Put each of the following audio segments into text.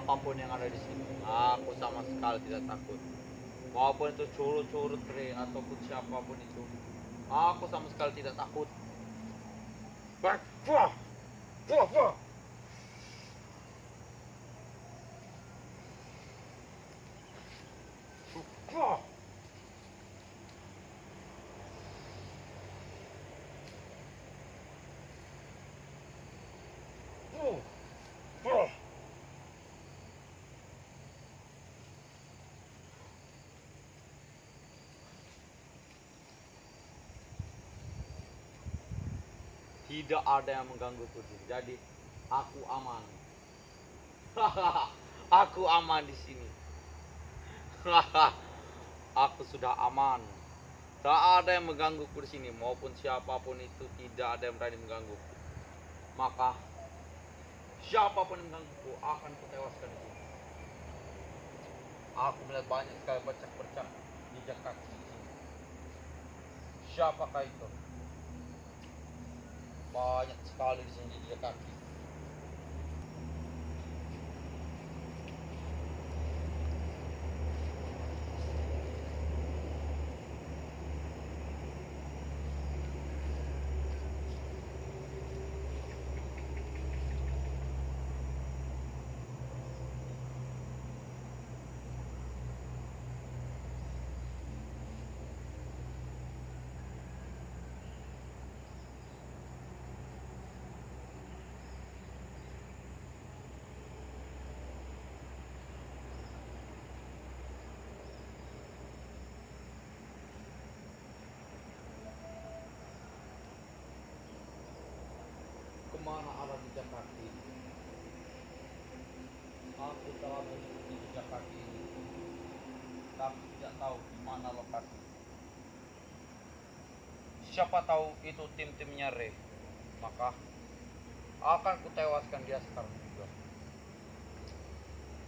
apapun yang ada di sini, aku sama sekali tidak takut. Maupun itu curut-curut Re ataupun siapapun itu, aku sama sekali tidak takut. Wah, wah, wah, wah. Wah. Wah. Tidak ada yang menggangguku, jadi aku aman. Aku aman di sini. Aku sudah aman. Tak ada yang menggangguku di sini, maupun siapapun itu tidak ada yang berani menggangguku. Maka siapapun yang menggangguku akan kutewaskan di sini. Aku melihat banyak sekali bercak-bercak jejak kaki di sini. Siapakah itu? Banyak sekali di sini jejak kaki. Kemana arah jejak kaki? Aku telah mengikuti jejak kaki ini, tapi tidak tahu di mana lokasi. Siapa tahu itu tim-timnya Re, maka akan kutewaskan dia sekarang juga.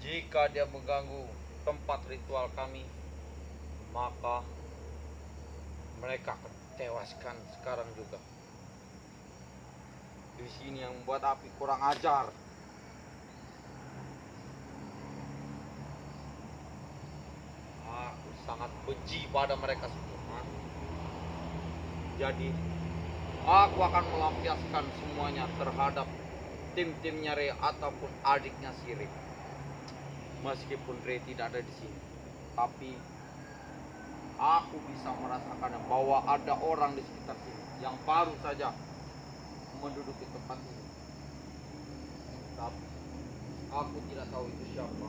Jika dia mengganggu tempat ritual kami, maka mereka akan tewaskan sekarang juga. Di sini yang membuat api kurang ajar. Aku sangat benci pada mereka semua. Jadi aku akan melampiaskan semuanya terhadap tim-timnya Re ataupun adiknya si Re. Meskipun Re tidak ada di sini, tapi aku bisa merasakan bahwa ada orang di sekitar sini yang baru saja menduduki tempat ini. Tapi aku tidak tahu itu siapa.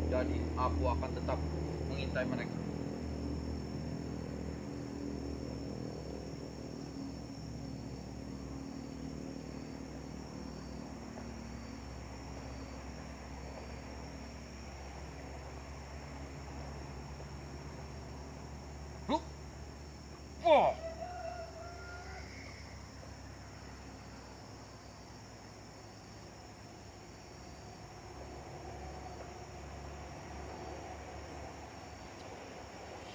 Jadi aku akan tetap mengintai mereka. Wah.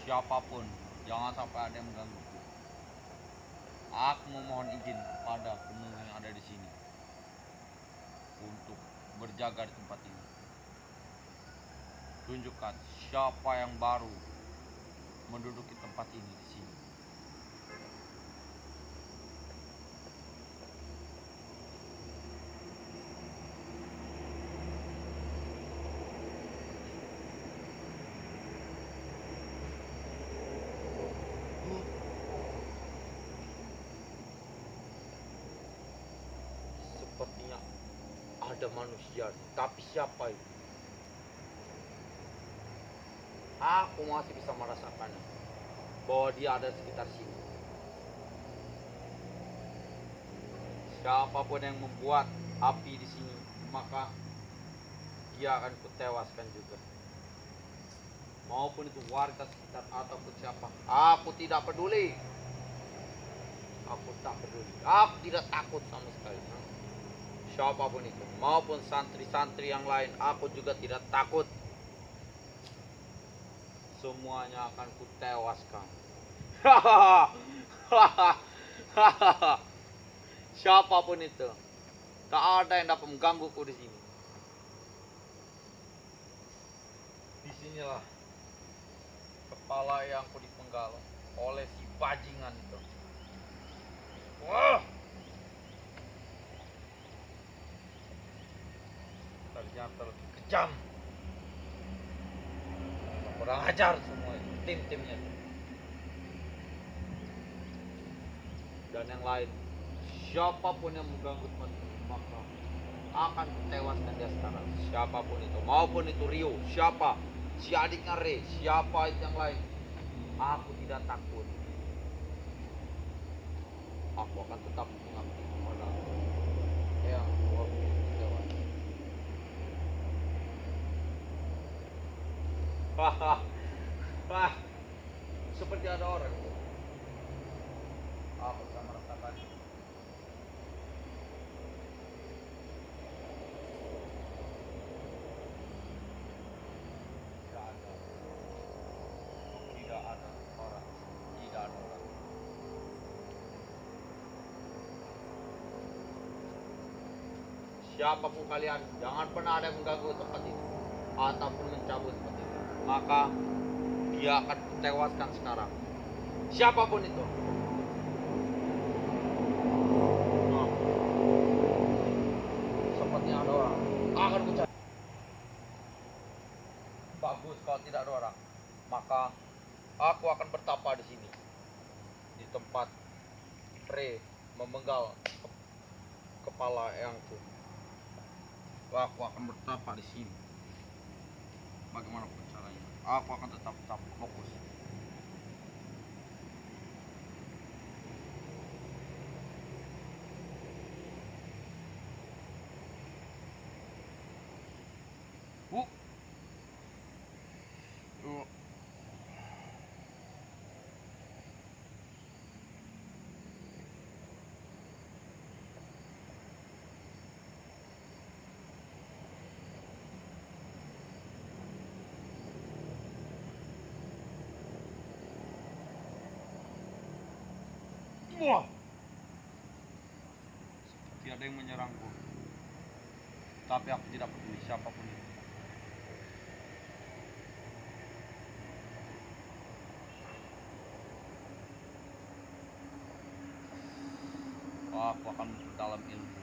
Siapapun, jangan sampai ada yang mengganggu. Aku memohon izin pada penunggu yang ada di sini untuk berjaga di tempat ini. Tunjukkan siapa yang baru menduduki tempat ini di sini. Sepertinya ada manusia, tapi siapa itu? Aku masih bisa merasakannya bahwa dia ada di sekitar sini. Siapapun yang membuat api di sini, maka dia akan kutewaskan juga. Maupun itu warga sekitar ataupun siapa, aku tidak peduli. Aku tak peduli. Aku tidak takut sama sekali. Siapapun itu, maupun santri-santri yang lain, aku juga tidak takut. Semuanya akan kutewaskan. Siapapun itu, Tak ada yang dapat menggangguku di sini. Disinilah kepala yang dipenggal oleh si bajingan itu. Wah! Ternyata lebih kejam. Kurang ajar semua itu, tim-timnya itu. Dan yang lain, siapapun yang mengganggu teman maka akan kutewaskan dia sekarang. Siapapun itu, maupun itu Rio, siapa, si adiknya Re, siapa itu yang lain, aku tidak takut. Aku akan tetap mengabdi kepada yang tewas. Wah, seperti ada orang. Aku bisa merasakan. Tidak ada. Tidak ada orang. Tidak ada orang. Siapapun kalian, jangan pernah ada yang mengganggu tempat ini ataupun mencabut tempat ini. Maka dia akan ditewaskan sekarang. Siapapun itu. Nah, sepertinya ada orang. Akan kucari. Bagus kalau tidak ada orang. Maka aku akan bertapa di sini. Di tempat Re memenggal kepala eyangku. Aku akan bertapa di sini. Bagaimanapun caranya, aku akan tetap fokus. Uh. Wah. Seperti ada yang menyerangku. Tapi aku tidak peduli siapapun itu. Aku akan memperdalam ilmu.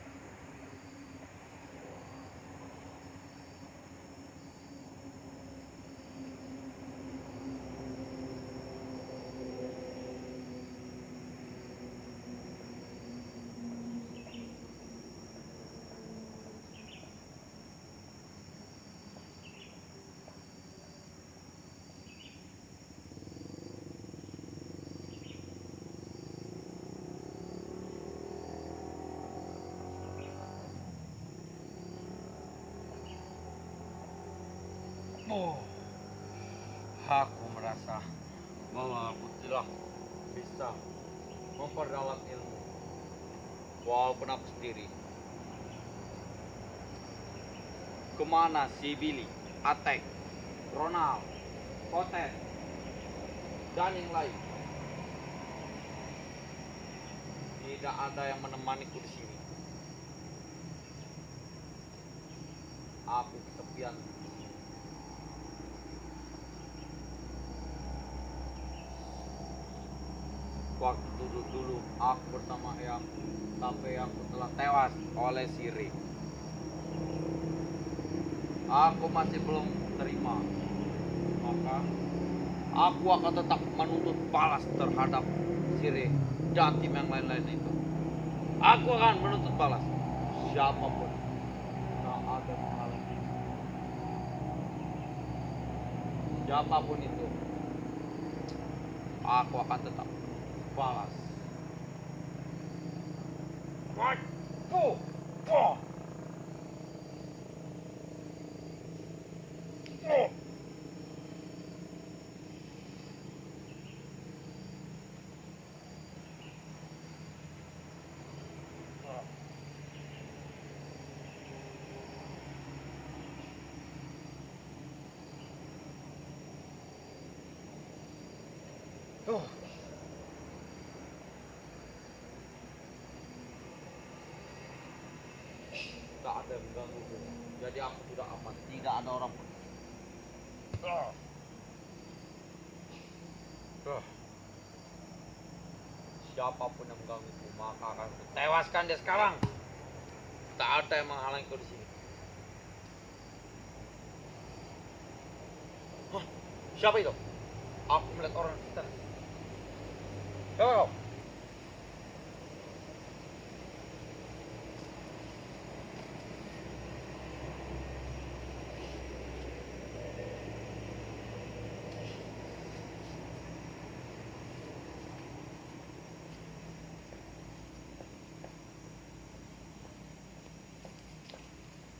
Oh, aku merasa bahwa aku telah bisa memperdalam ilmu. Walaupun aku sendiri. Kemana si Billy, Atek, Ronald, Kotet, dan yang lain? Tidak ada yang menemaniku di sini. Aku kesepian. Waktu dulu aku bersama Eyang, tapi aku telah tewas oleh Siri. Aku masih belum terima. Maka aku akan tetap menuntut balas terhadap Siri dan tim yang lain-lain itu. Aku akan menuntut balas. Siapapun tak ada menghalangi. Siapapun itu, aku akan tetap balas. What? Oh, oh. Oh. Oh. ada yang mengganggu. Jadi aku sudah aman, tidak ada orang pun. Ah. Ah. Siapapun yang menggangguku, maka akan kutewaskan dia sekarang. Tak ada yang menghalangi kau di sini. Hah? Siapa itu? Aku melihat orang di sekitar. Siapa kau?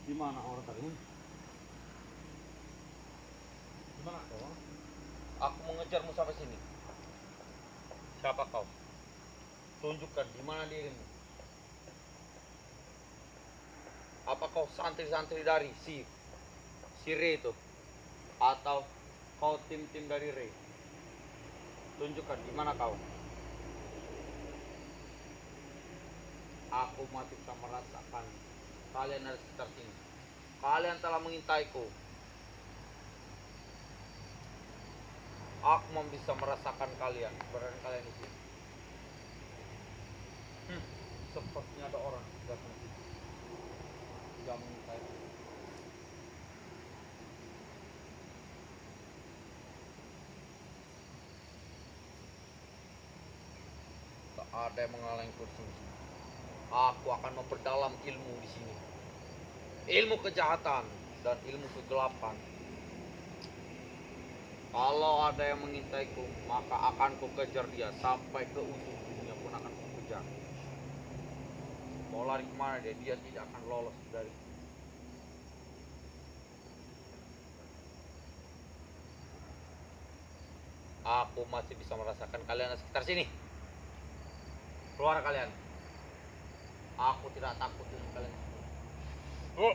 Di mana orang tadi? Di mana kau? Aku mengejarmu sampai sini. Siapa kau? Tunjukkan di mana dirimu. Apa kau santri-santri dari si Ray itu? Atau kau tim-tim dari Ray? Tunjukkan di mana kau. Aku masih bisa merasakan kalian ada sekitar sini. Kalian telah mengintaiku. Aku bisa merasakan kalian, keberadaan kalian di sini. Sepertinya ada orang datang di sini. Tidak mengintaiku. Tak ada yang menghalangiku di sini. Aku akan memperdalam ilmu di sini. Ilmu kejahatan dan ilmu kegelapan. Kalau ada yang mengintaiku, maka akan ku kejar dia sampai ke ujung dunia pun akan ku kejar. Mau lari kemana dia? Dia tidak akan lolos dari. Aku masih bisa merasakan kalian di sekitar sini. Keluar kalian. Aku tidak takut dengan kalian. Oh.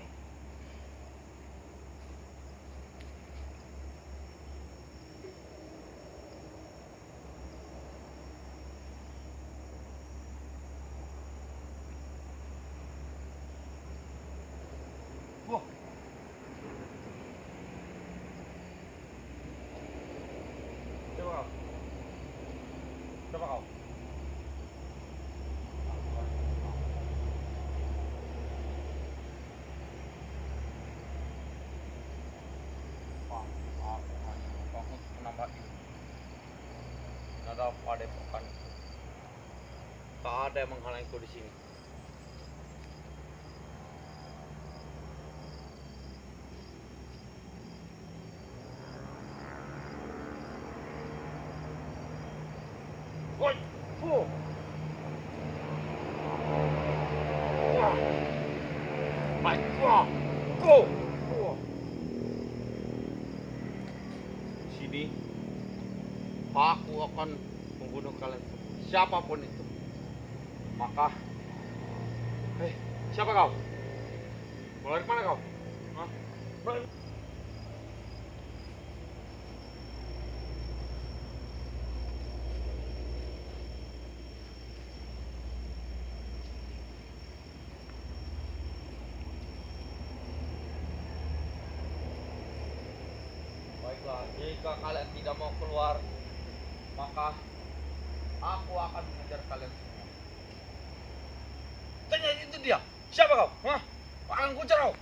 Wah. Coba kau. Coba kau. Aku hanya membangun menambah ilmu. Ada padepokan. Tak ada yang menghalangiku di sini. Woi, fuh. Wah. Baik, wah. Go. Wah. Sini. Aku akan membunuh kalian. Siapapun itu. Maka. Hei, siapa kau? Mau lari kemana kau? Hah? Baiklah, jika kalian tidak mau keluar, maka aku akan mengejar kalian semua. Tanya itu dia, siapa kau? Hah? Akan kujar kau.